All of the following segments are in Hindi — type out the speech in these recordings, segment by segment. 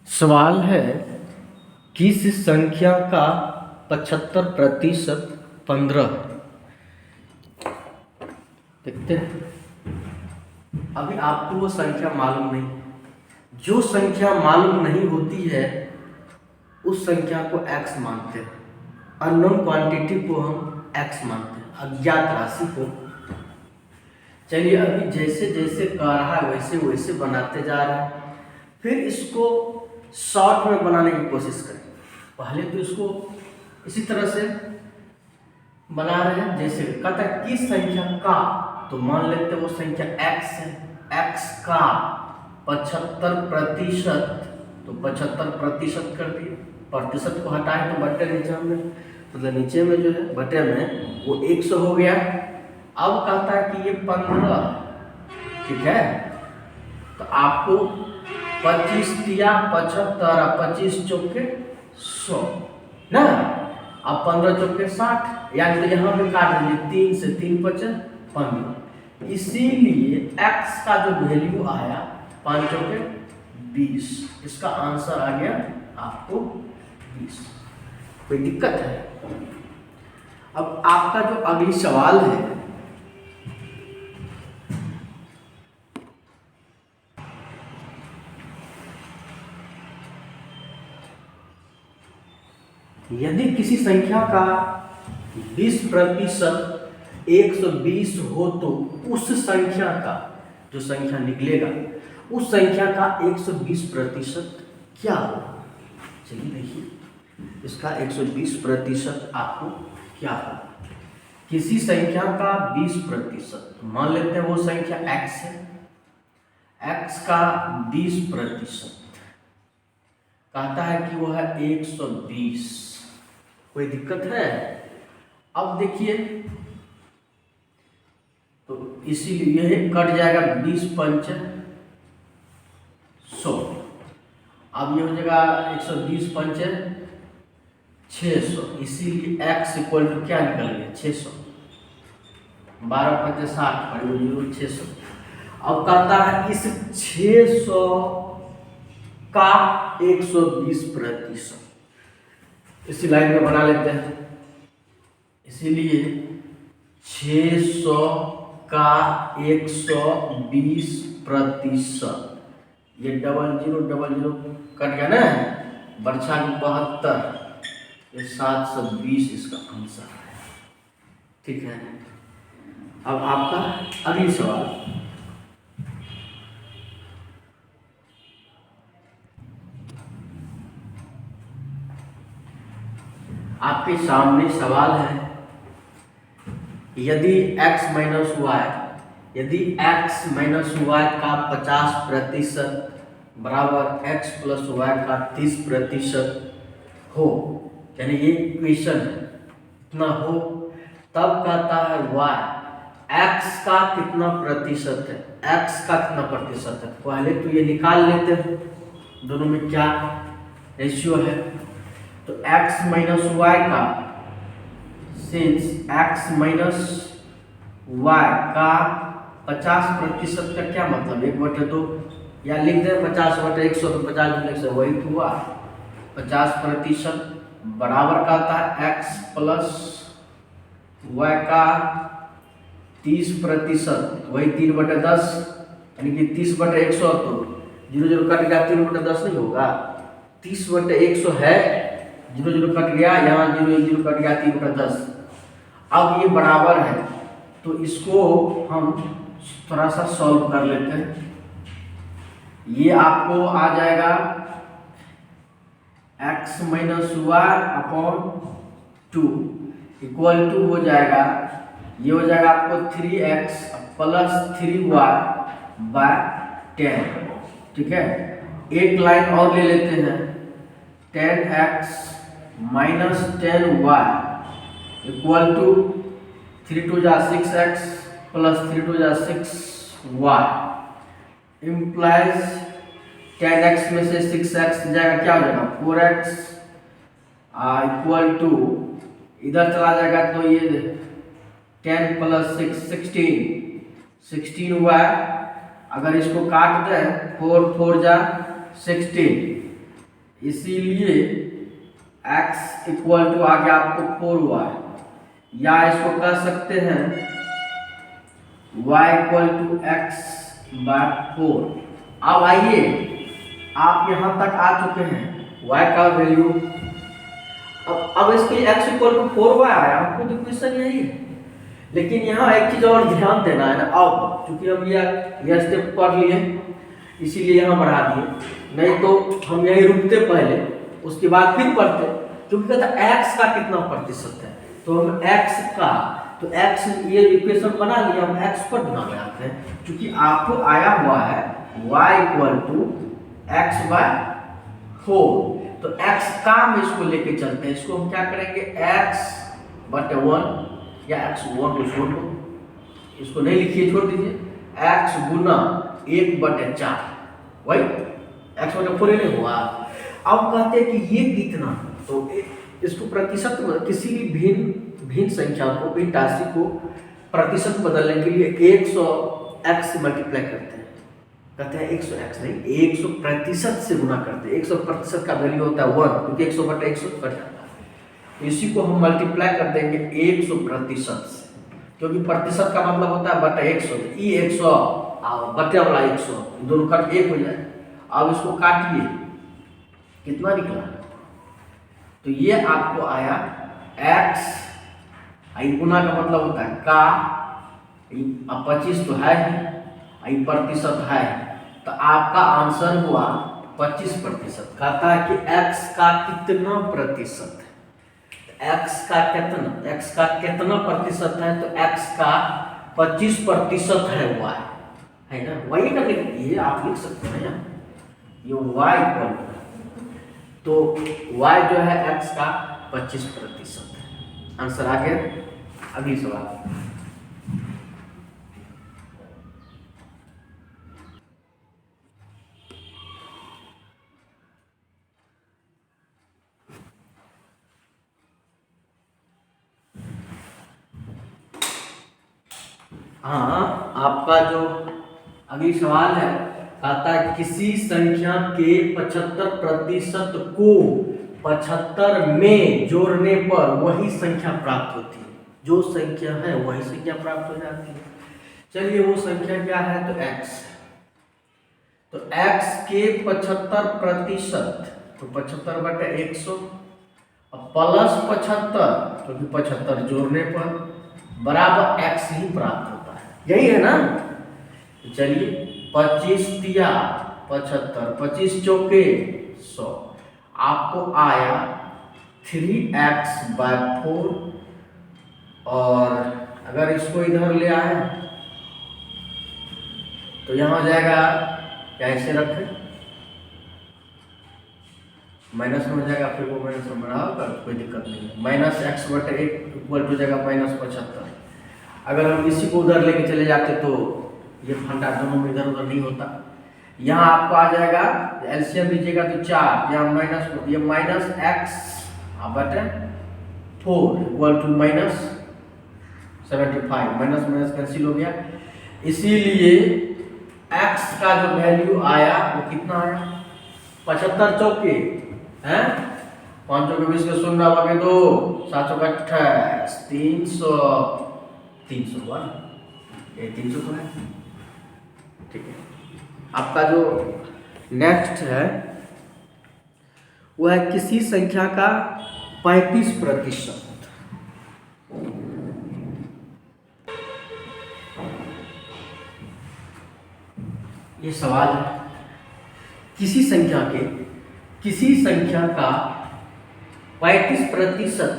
सवाल है, किस संख्या का 75% 15 है। देखते हैं। अभी आपको वो संख्या मालूम नहीं। जो संख्या मालूम नहीं होती है उस संख्या को x मानते हैं। अननोन क्वांटिटी को हम x मानते हैं, अज्ञात राशि को। चलिए, अभी जैसे जैसे कह रहा है वैसे वैसे बनाते जा रहे हैं। फिर इसको शॉर्ट में बनाने की कोशिश करें। पहले तो इसको इसी तरह से बना रहे हैं, जैसे कहता है किस संख्या का, तो मान लेते हैं वो संख्या x है। x का 75%, तो 75% कर दिए। प्रतिशत को हटाए तो बटे नीचे हमने, मतलब नीचे में जो है बटे में वो 100 हो गया। अब कहता है कि ये 15, ठीक है। तो आपको 25 दिया 75, 25 चौके 100 ना, अब 15 चौके 60, यानी तो यहाँ पे काट दीजिए 3 से 3 5 15। इसीलिए x का जो वैल्यू आया 5 चौके 20, इसका आंसर आ गया आपको 20। कोई दिक्कत है? अब आपका जो अगली सवाल है, यदि किसी संख्या का 20% 120 हो तो उस संख्या का, जो संख्या निकलेगा उस संख्या का 120% क्या होगा। चलिए देखिए, इसका 120% आपको क्या होगा। किसी संख्या का 20%, मान लेते हैं वो संख्या x है। x का 20% कहता है कि वो है 120। कोई दिक्कत है? अब देखिए, तो इसीलिए कट जाएगा 20 पंच 100। अब ये हो जाएगा 120 पंच 600। इसीलिए x इक्वल टू क्या निकल गया 600। 12 पंच 60, 600। अब कहता है इस 600 का 120%, इसी लाइन में बना लेते हैं। इसीलिए 600 का 120%, ये 00 कट गया ना, बरछा 72, ये 720 इसका आंसर है। ठीक है। अब आपका अगली सवाल, आपके सामने सवाल है, यदि x माइनस वाई, यदि x माइनस वाई का 50% बराबर x प्लस वाई का 30% हो, यानी ये इक्वेशन इतना हो, तब कहता है y x का कितना प्रतिशत है, x का कितना प्रतिशत है। पहले तो ये निकाल लेते हैं दोनों में क्या रेशियो है। तो x माइनस वाई का, सिंस x माइनस वाई का 50% का क्या मतलब 1/2, या लिख दे 50/100, तो 50 वही हुआ 50% बराबर का आता है x प्लस वाई का 30%, वही 3/10, यानी कि 30/100, तो 0 कट गया, 3/10 नहीं होगा, 30/100 है, 0 कट गया, यहाँ 0 कट गया, 3/10। अब ये बराबर है, तो इसको हम थोड़ा सा सॉल्व कर लेते हैं। ये आपको आ जाएगा x minus y upon 2 equal to हो जाएगा, ये हो जाएगा आपको 3x प्लस 3y बाय 10। ठीक है। एक लाइन और ले लेते हैं, 10x minus 10y equal to 3 2 जा 6x प्लस 3 2 जा 6y इम्प्लाइज 10x में से 6x जाएगा, क्या हो जाएगा 4x इक्वल टू, इधर चला जाएगा तो ये 10 प्लस 6 16y। अगर इसको काट दें 4 4 जा 16, इसीलिए x इक्वल टू आ गया आपको 4y, या इसको कह सकते हैं y इक्वल टू x/4। अब आइए, आप यहां तक आ चुके हैं, y का वैल्यू अब इसके x इक्वल टू 4y आया, हमको तो क्वेश्चन यही है। लेकिन यहाँ एक चीज और ध्यान देना है ना, अब चूंकि हम यह स्टेप पढ़ लिए इसीलिए यहाँ बढ़ा दिए, नहीं तो हम यही रुकते पहले, उसके बाद फिर पढ़ते, क्योंकि कहता x का कितना प्रतिशत है, तो हम x का, तो x ये इक्वेशन बना लिया, हम x पर ध्यान लगाते हैं, क्योंकि आपको आया हुआ है y इक्वल टू x/4, तो x का हम इसको लेके चलते हैं, इसको हम क्या करेंगे x/1 या x1 को छोड़ दो, इसको नहीं लिखिए, छोड़ दीजिए, x गुना 1/4, वही x/4 नहीं हुआ। अब कहते हैं कि ये कितना, तो इसको प्रतिशत में किसी भी भिन्न संख्या को, भिन्न राशि को प्रतिशत बदलने के लिए 100x से मल्टीप्लाई करते हैं, कहते हैं 100x नहीं, 100 प्रतिशत से गुना करते हैं, 100 प्रतिशत का वैल्यू होता है 1, क्योंकि 100/100 कट जाता है, इसी को हम मल्टीप्लाई कर देंगे 100 प्रतिशत से, क्योंकि प्रतिशत का मतलब होता है बटा 100, ई 100 और बटे वाला 100, दोनों कट एक हो जाए। अब इसको काटिए, कितना निकला, तो ये आपको आया x, गुना का मतलब होता है का, 25 तो है ही, प्रतिशत है, तो आपका आंसर हुआ 25%। कहता है कि x का कितना प्रतिशत है, x का कितना प्रतिशत है, तो x का 25% है ना, वही का ये आप लिख सकते हैं ये y इक्वल, तो y जो है x का 25% है। आंसर आ गया। अगली सवाल, हाँ, आपका जो अगली सवाल है, कहता है किसी संख्या के 75% को 75 में जोड़ने पर वही संख्या प्राप्त होती है, जो संख्या है वही संख्या प्राप्त हो जाती है। चलिए वो संख्या क्या है, तो x, तो x के 75%, तो 75/100 प्लस 75, क्योंकि 75 जोड़ने पर बराबर x ही प्राप्त होता है, यही है ना। तो चलिए 25 तिया 75, 25 चौके 100, आपको आया 3x/4, और अगर इसको इधर ले आए तो यहाँ हो जाएगा, कैसे रखें, माइनस में हो जाएगा, फिर वो माइनस में बढ़ाओ, कोई दिक्कत नहीं है, -x/1 इक्वल टू जाएगा -75। अगर हम इसी को उधर लेके चले जाते तो ये फंडा दोनों में इधर उधर नहीं होता। यहाँ आपको आ जाएगा, एलसीएम लीजिएगा तो 4, यहाँ माइनस, ये -x/4 equal to -75, minus cancel हो गया, इसीलिए x का जो वैल्यू आया वो कितना आया, 75 चौके हैं, 5 चौके 20 के 0 बगे 2, 7 चौके 28, 300 हुआ ना, ये 300 तो है, ठीक है। आपका जो नेक्स्ट है वो है किसी संख्या का 35%, ये सवाल है, किसी संख्या का 35%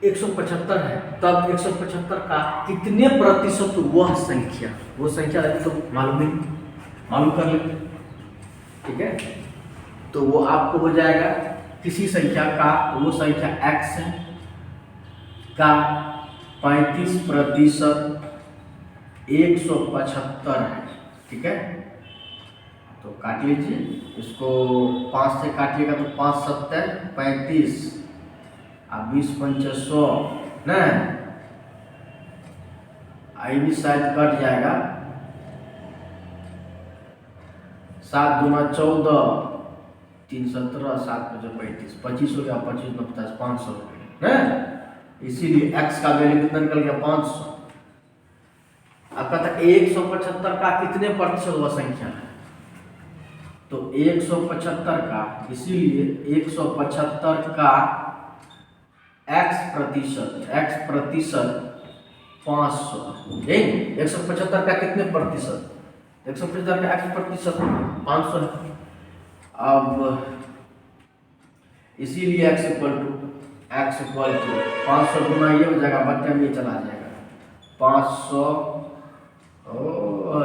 175 है, तब 175 का कितने प्रतिशत वो संख्या अभी तो मालूम कर लेंगे, ठीक है। तो वो आपको हो जाएगा किसी संख्या का, वो संख्या x है का 35% 175 है, ठीक है। तो काट लीजिए इसको, 5 से काटिएगा तो 5 7 35, अब 20 5 100 न, आई भी शायद कट जाएगा, 7 दूना 14, 317 7 5 35 25 हो गया, 25 में 50 500 हो गया ना। इसीलिए x का वैल्यू कितना निकल गया 500। अब कहता है 175 का कितने प्रतिशत वह संख्या है, तो 175 का, इसीलिए 175 का x प्रतिशत 500, यही 175 का कितने प्रतिशत, 175 का x प्रतिशत 500 है। अब इसीलिए x इक्वल टू 500 गुना ये हो जाएगा, बट्टे में ये चला जाएगा 500,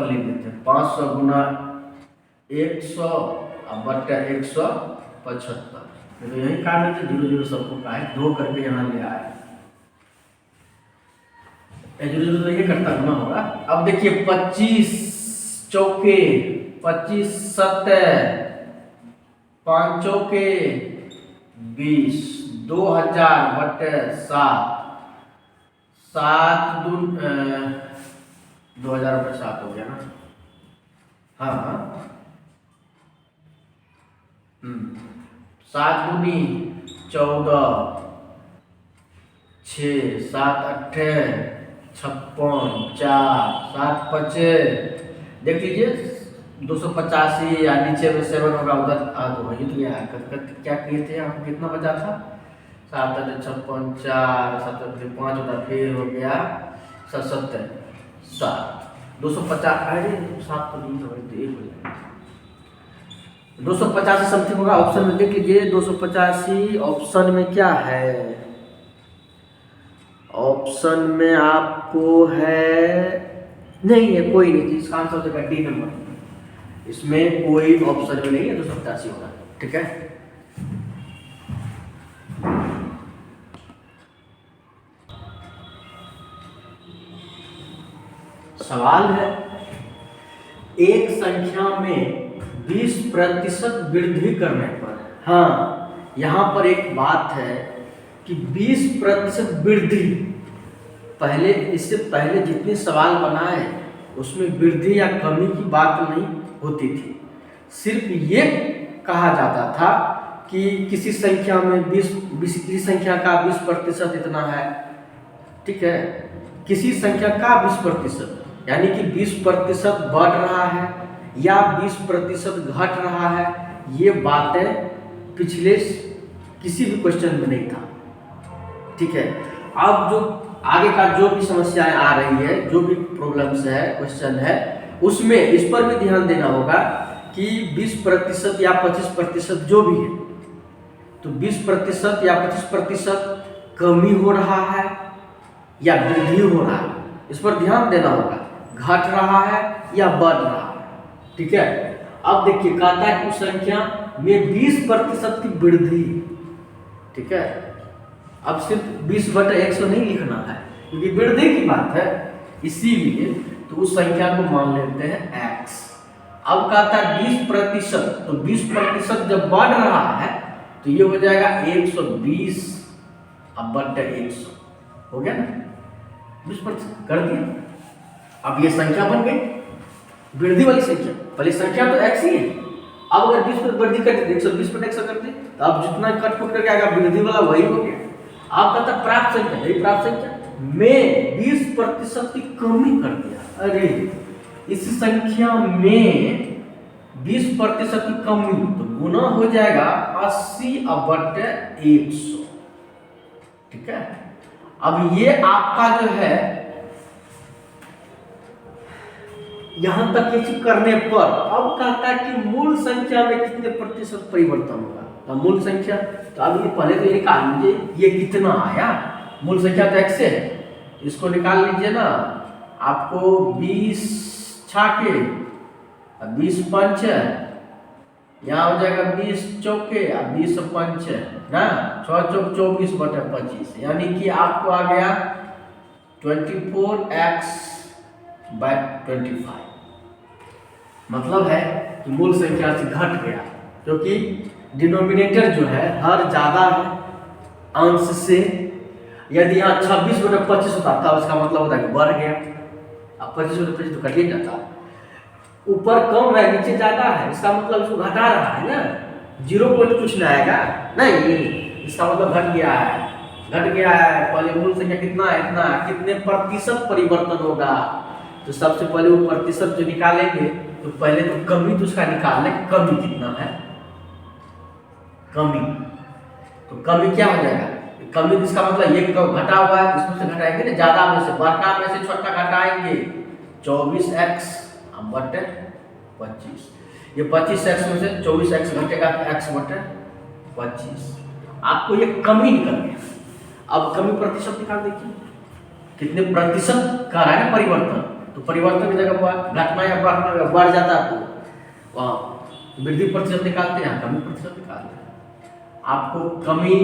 लिख देते हैं 500 गुना 100 अब बट्टा 175, तो यही काट लेते 0 0 सबको का है, 2 करके यहाँ ले आए, 0 0 तो ये करता गुना होगा। अब देखिए 25 चौके 25 7 5 चौके 20, 2000 बटे 7, 7 2000 बटे 7 हो गया ना, हाँ 7 दूनी 14, 6 7 8 56 4 7 5, देख लीजिए 285 या नीचे में 7 होगा, उधर तो वही तो गया, क्या किए थे आपको, कितना बचा था 7 8 56 4 7 5 होता, फिर हो गया 77 7 250, अरे 7 तो नहीं होगा, तो 1 हो जाएगा 285 समथिंग होगा। ऑप्शन में देख लीजिए 285 ऑप्शन में क्या है, ऑप्शन में आपको है नहीं है, कोई नहीं, इसका आंसर हो जाएगा डी नंबर, इसमें कोई ऑप्शन में नहीं है, 285 होगा, ठीक है। सवाल है एक संख्या में 20% वृद्धि करने पर, हाँ यहाँ पर एक बात है कि 20% वृद्धि, पहले इससे पहले जितने सवाल बनाए उसमें वृद्धि या कमी की बात नहीं होती थी, सिर्फ ये कहा जाता था कि किसी संख्या में 20 किसी संख्या का 20% इतना है, ठीक है, किसी संख्या का 20% यानी कि 20% बढ़ रहा है या 20% घट रहा है, ये बातें पिछले किसी भी क्वेश्चन में नहीं था, ठीक है। अब जो आगे का जो भी समस्याएं आ रही है, जो भी प्रॉब्लम्स है, क्वेश्चन है, उसमें इस पर भी ध्यान देना होगा कि 20% या 25% जो भी है, तो 20% या 25% कमी हो रहा है या वृद्धि हो रहा है, इस पर ध्यान देना होगा, घट रहा है या बढ़ रहा है, ठीक है। अब देखिए कहता है उस संख्या में 20% की वृद्धि, ठीक है। अब सिर्फ 20/100 नहीं लिखना है क्योंकि वृद्धि की बात है, इसीलिए तो उस संख्या को मान लेते हैं x। अब कहता है 20%, तो 20% जब बढ़ रहा है तो ये हो जाएगा 120 अब बटे 100, हो गया ना, 20% कर दिया। अब ये संख्या बन गई वृद्धि वाली संख्या, पहले संख्या तो x ही है, अब अगर 20% वृद्धि कर दी 120/100 कर दी, तो अब जितना कट फुट करके आएगा वृद्धि वाला वही हो गया। आप कहता प्राप्त संख्या, यही प्राप्त संख्या में 20% की कमी कर दिया, अरे इस संख्या में 20% की कमी, तो गुना हो जाएगा 80/100, ठीक है। अब ये आपका जो है यहां तक ये चीज करने पर अब कहता है कि मूल संख्या में कितने प्रतिशत परिवर्तन होगा, तो मूल संख्या, तो अब ये पहले तो ये निकाल लीजिए ये कितना आया, मूल संख्या तो x है, इसको निकाल लीजिए ना, आपको 20 छाके 20 पंच, यहाँ हो जाएगा 20 चौके 20 पंच ना, 6 चौक 24/25, यानी कि आपको आ गया 24x/25, मतलब है कि मूल संख्या से घट गया, क्योंकि डिनोमिनेटर जो है हर ज्यादा है अंश से, यदि यहाँ 26/25 होता था उसका मतलब होता है कि बढ़ गया, अब 25/25 तो कट ही जाता, ऊपर कम है नीचे ज्यादा है, इसका मतलब इसको घटा रहा है ना, जीरो पॉइंट कुछ नहीं आएगा, नहीं, इसका मतलब घट गया है, घट गया है। पहले मूल संख्या कितना है, इतना, कितने प्रतिशत परिवर्तन होगा, तो सबसे पहले वो प्रतिशत जो निकालेंगे तो पहले तो कमी तो उसका निकाल लें, कमी कितना है, कमी, तो कमी क्या हो जाएगा, कमी इसका मतलब ये घटा हुआ है, इसमें से घटाएंगे ना, ज्यादा में से बड़का में से छोटा घटाएंगे, 24x बटे 25, ये 25x में से 24x घटेगा तो x बटे 25, आपको ये कमी निकल गया। अब कमी प्रतिशत निकाल देखिए, कितने प्रतिशत का रहा है परिवर्तन, तो परिवर्तन की जगह घटना या बढ़ना, बढ़ जाता तो वहाँ वृद्धि प्रतिशत निकालते हैं, कमी प्रतिशत निकालते हैं। आपको कमी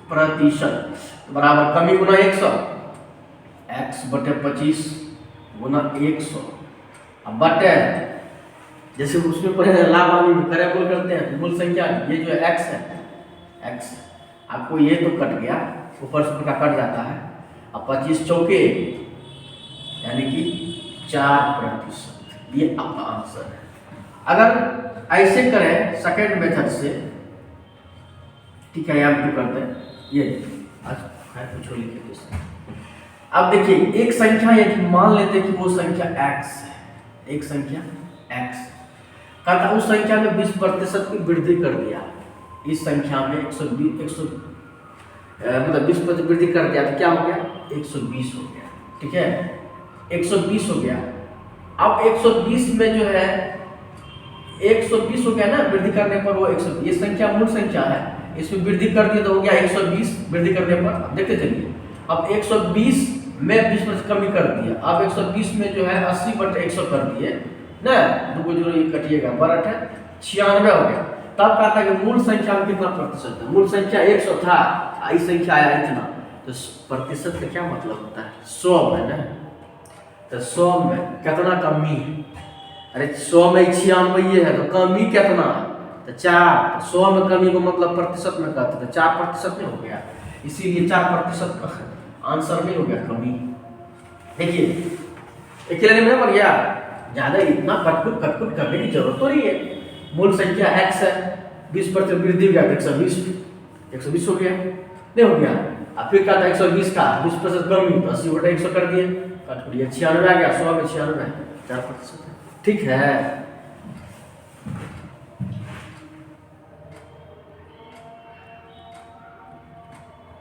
प्रतिशत बराबर कमी गुना 100, x बटे 25 गुना 100, अब बटे जैसे उसमें पहले लाभ वेरिएबल करते हैं तो मूल संख्या ये जो x है, x आपको ये तो कट गया, ऊपर से का कट जाता है, अब 25 चौके यानी कि 4%, ये आपका आंसर है। अगर ऐसे करें सेकेंड मेथड से, ठीक है, यहाँ टू करते हैं, ये कुछ लिखे। अब देखिए एक संख्या यदि मान लेते हैं कि वो संख्या x है, एक संख्या x कहता उस संख्या में 20% की वृद्धि कर दिया, इस संख्या में 120 मतलब 20% वृद्धि कर दिया तो क्या हो गया, 120 हो गया, ठीक है, 120 हो गया। अब 120 में जो है 120 हो गया ना, वृद्धि करने पर वो 120, ये संख्या मूल संख्या है, इसमें वृद्धि कर दिया तो हो गया 120, वृद्धि करने पर। अब देखते चलिए, अब 120 में 20% कमी कर दिया, अब 120 में जो है 80 बटे 100 कर दिए ना, दो जीरो ये कटिएगा, 96 हो गया। तब कहता है कि मूल संख्या में कितना प्रतिशत है, मूल संख्या 100 था, इस संख्या आया इतना, तो प्रतिशत का क्या मतलब होता है, 100 में ना, तो 100 में कितना कमी, अरे 100 में 96 है तो कमी कितना, तो 4, 100 में कमी को मतलब प्रतिशत में कहते, तो 4% में हो गया, इसीलिए 4% का आंसर में हो गया कमी। देखिए अकेले में बढ़ गया, ज्यादा इतना कटकुट करने की जरूरत तो नहीं है, मूल संख्या x है, 20% वृद्धि हो गया, 120 हो गया, नहीं हो गया, अब फिर क्या था 120 का 20% कमी, तो 80 बटे 100 कर दिए, कटकुट 96 आ गया, 100 में 96 4%, ठीक है।